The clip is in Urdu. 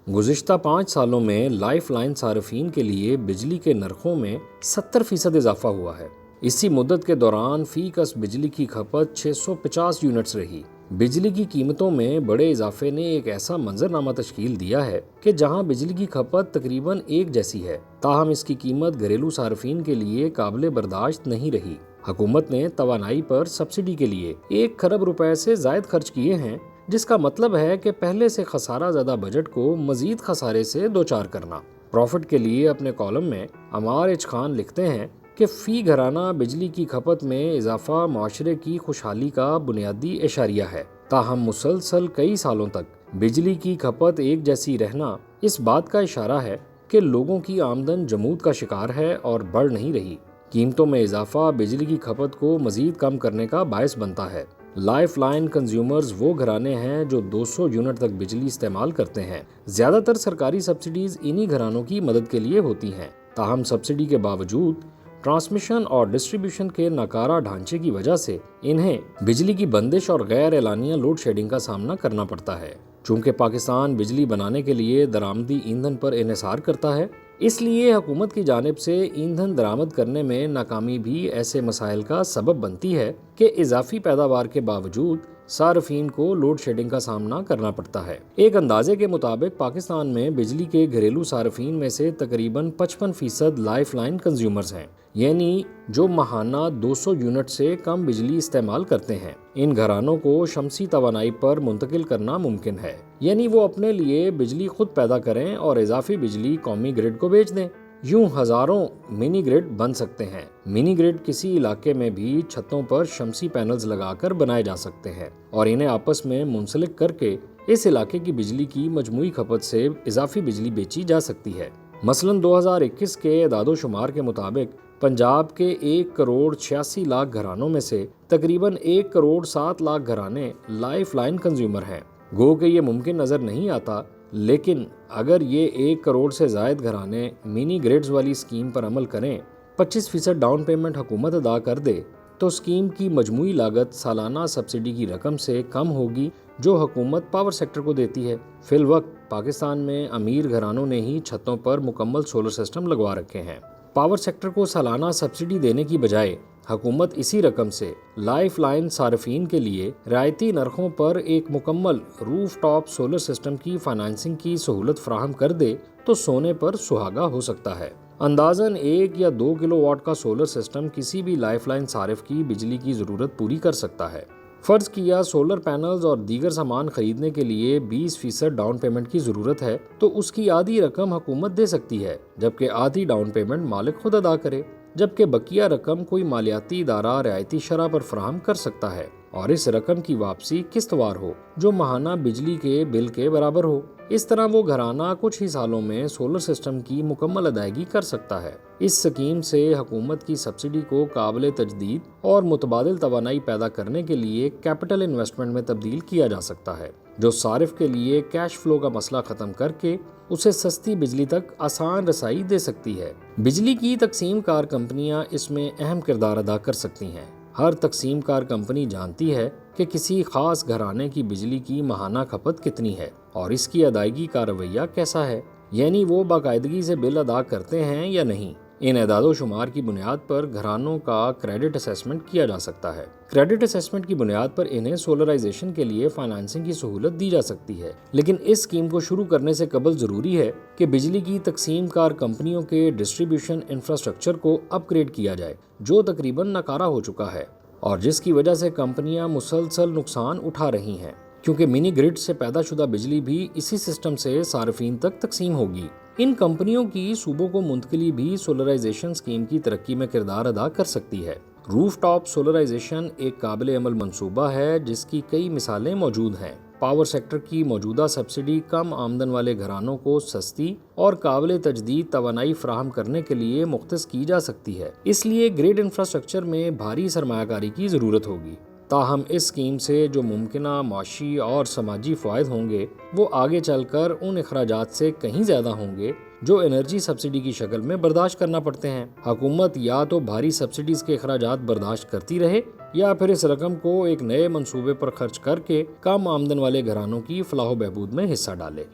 گزشتہ 5 سالوں میں لائف لائن صارفین کے لیے بجلی کے نرخوں میں 70% اضافہ ہوا ہے۔ اسی مدت کے دوران فی کس بجلی کی کھپت 650 یونٹس رہی۔ بجلی کی قیمتوں میں بڑے اضافے نے ایک ایسا منظرنامہ تشکیل دیا ہے کہ جہاں بجلی کی کھپت تقریباً ایک جیسی ہے، تاہم اس کی قیمت گھریلو صارفین کے لیے قابل برداشت نہیں رہی۔ حکومت نے توانائی پر سبسڈی کے لیے 1 کھرب روپے سے زائد خرچ کیے ہیں، جس کا مطلب ہے کہ پہلے سے خسارہ زدہ بجٹ کو مزید خسارے سے دوچار کرنا۔ پروفٹ کے لیے اپنے کالم میں عمار ایچ خان لکھتے ہیں کہ فی گھرانہ بجلی کی کھپت میں اضافہ معاشرے کی خوشحالی کا بنیادی اشاریہ ہے، تاہم مسلسل کئی سالوں تک بجلی کی کھپت ایک جیسی رہنا اس بات کا اشارہ ہے کہ لوگوں کی آمدن جمود کا شکار ہے اور بڑھ نہیں رہی۔ قیمتوں میں اضافہ بجلی کی کھپت کو مزید کم کرنے کا باعث بنتا ہے۔ لائف لائن کنزیومرز وہ گھرانے ہیں جو 200 یونٹ تک بجلی استعمال کرتے ہیں۔ زیادہ تر سرکاری سبسڈیز انہی گھرانوں کی مدد کے لیے ہوتی ہیں، تاہم سبسڈی کے باوجود ٹرانسمیشن اور ڈسٹریبیوشن کے ناکارہ ڈھانچے کی وجہ سے انہیں بجلی کی بندش اور غیر اعلانیہ لوڈ شیڈنگ کا سامنا کرنا پڑتا ہے۔ چونکہ پاکستان بجلی بنانے کے لیے درآمدی ایندھن پر انحصار کرتا ہے، اس لیے حکومت کی جانب سے ایندھن درآمد کرنے میں ناکامی بھی ایسے مسائل کا سبب بنتی ہے کہ اضافی پیداوار کے باوجود صارفین کو لوڈ شیڈنگ کا سامنا کرنا پڑتا ہے۔ ایک اندازے کے مطابق پاکستان میں بجلی کے گھریلو صارفین میں سے تقریباً 55% لائف لائن کنزیومرز ہیں، یعنی جو ماہانہ 200 یونٹ سے کم بجلی استعمال کرتے ہیں۔ ان گھرانوں کو شمسی توانائی پر منتقل کرنا ممکن ہے، یعنی وہ اپنے لیے بجلی خود پیدا کریں اور اضافی بجلی قومی گرڈ کو بیچ دیں۔ یوں ہزاروں منی گرڈ بن سکتے ہیں۔ منی گرڈ کسی علاقے میں بھی چھتوں پر شمسی پینلز لگا کر بنائے جا سکتے ہیں اور انہیں آپس میں منسلک کر کے اس علاقے کی بجلی کی مجموعی کھپت سے اضافی بجلی بیچی جا سکتی ہے۔ مثلاً 2021 کے اعداد و شمار کے مطابق پنجاب کے 1,86,00,000 گھرانوں میں سے تقریباً 1,07,00,000 گھرانے لائف لائن کنزیومر ہیں۔ گو کہ یہ ممکن نظر نہیں آتا، لیکن اگر یہ 1 کروڑ سے زائد گھرانے منی گریڈز والی اسکیم پر عمل کریں، 25% ڈاؤن پیمنٹ حکومت ادا کر دے، تو اسکیم کی مجموعی لاگت سالانہ سبسڈی کی رقم سے کم ہوگی جو حکومت پاور سیکٹر کو دیتی ہے۔ فی الوقت پاکستان میں امیر گھرانوں نے ہی چھتوں پر مکمل سولر سسٹم لگوا رکھے ہیں۔ پاور سیکٹر کو سالانہ سبسڈی دینے کی بجائے حکومت اسی رقم سے لائف لائن صارفین کے لیے رعایتی نرخوں پر ایک مکمل روف ٹاپ سولر سسٹم کی فائنانسنگ کی سہولت فراہم کر دے تو سونے پر سہاگا ہو سکتا ہے۔ اندازاً 1 یا 2 کلو واٹ کا سولر سسٹم کسی بھی لائف لائن صارف کی بجلی کی ضرورت پوری کر سکتا ہے۔ فرض کیا سولر پینلز اور دیگر سامان خریدنے کے لیے 20% ڈاؤن پیمنٹ کی ضرورت ہے، تو اس کی آدھی رقم حکومت دے سکتی ہے، جبکہ آدھی ڈاؤن پیمنٹ مالک خود ادا کرے، جبکہ بقیہ رقم کوئی مالیاتی ادارہ رعایتی شرح پر فراہم کر سکتا ہے اور اس رقم کی واپسی قسط وار ہو جو ماہانہ بجلی کے بل کے برابر ہو۔ اس طرح وہ گھرانہ کچھ ہی سالوں میں سولر سسٹم کی مکمل ادائیگی کر سکتا ہے۔ اس سکیم سے حکومت کی سبسڈی کو قابل تجدید اور متبادل توانائی پیدا کرنے کے لیے کیپٹل انویسٹمنٹ میں تبدیل کیا جا سکتا ہے، جو صارف کے لیے کیش فلو کا مسئلہ ختم کر کے اسے سستی بجلی تک آسان رسائی دے سکتی ہے۔ بجلی کی تقسیم کار کمپنیاں اس میں اہم کردار ادا کر سکتی ہیں۔ ہر تقسیم کار کمپنی جانتی ہے کہ کسی خاص گھرانے کی بجلی کی ماہانہ کھپت کتنی ہے اور اس کی ادائیگی کا رویہ کیسا ہے، یعنی وہ باقاعدگی سے بل ادا کرتے ہیں یا نہیں۔ ان اعداد و شمار کی بنیاد پر گھرانوں کا کریڈٹ اسیسمنٹ کیا جا سکتا ہے۔ کریڈٹ اسیسمنٹ کی بنیاد پر انہیں سولرائزیشن کے لیے فائنانسنگ کی سہولت دی جا سکتی ہے، لیکن اس اسکیم کو شروع کرنے سے قبل ضروری ہے کہ بجلی کی تقسیم کار کمپنیوں کے ڈسٹریبیوشن انفراسٹرکچر کو اپ گریڈ کیا جائے، جو تقریباً ناکارہ ہو چکا ہے اور جس کی وجہ سے کمپنیاں مسلسل نقصان اٹھا رہی ہیں، کیونکہ منی گرڈ سے پیدا شدہ بجلی بھی اسی سسٹم سے صارفین تک تقسیم ہوگی۔ ان کمپنیوں کی صوبوں کو منتقلی بھی سولرائزیشن اسکیم کی ترقی میں کردار ادا کر سکتی ہے۔ روف ٹاپ سولرائزیشن ایک قابل عمل منصوبہ ہے جس کی کئی مثالیں موجود ہیں۔ پاور سیکٹر کی موجودہ سبسڈی کم آمدن والے گھرانوں کو سستی اور قابل تجدید توانائی فراہم کرنے کے لیے مختص کی جا سکتی ہے، اس لیے گریڈ انفراسٹرکچر میں بھاری سرمایہ کاری کی ضرورت ہوگی۔ تاہم اس اسکیم سے جو ممکنہ معاشی اور سماجی فوائد ہوں گے وہ آگے چل کر ان اخراجات سے کہیں زیادہ ہوں گے جو انرجی سبسڈی کی شکل میں برداشت کرنا پڑتے ہیں۔ حکومت یا تو بھاری سبسڈیز کے اخراجات برداشت کرتی رہے یا پھر اس رقم کو ایک نئے منصوبے پر خرچ کر کے کم آمدن والے گھرانوں کی فلاح و بہبود میں حصہ ڈالے۔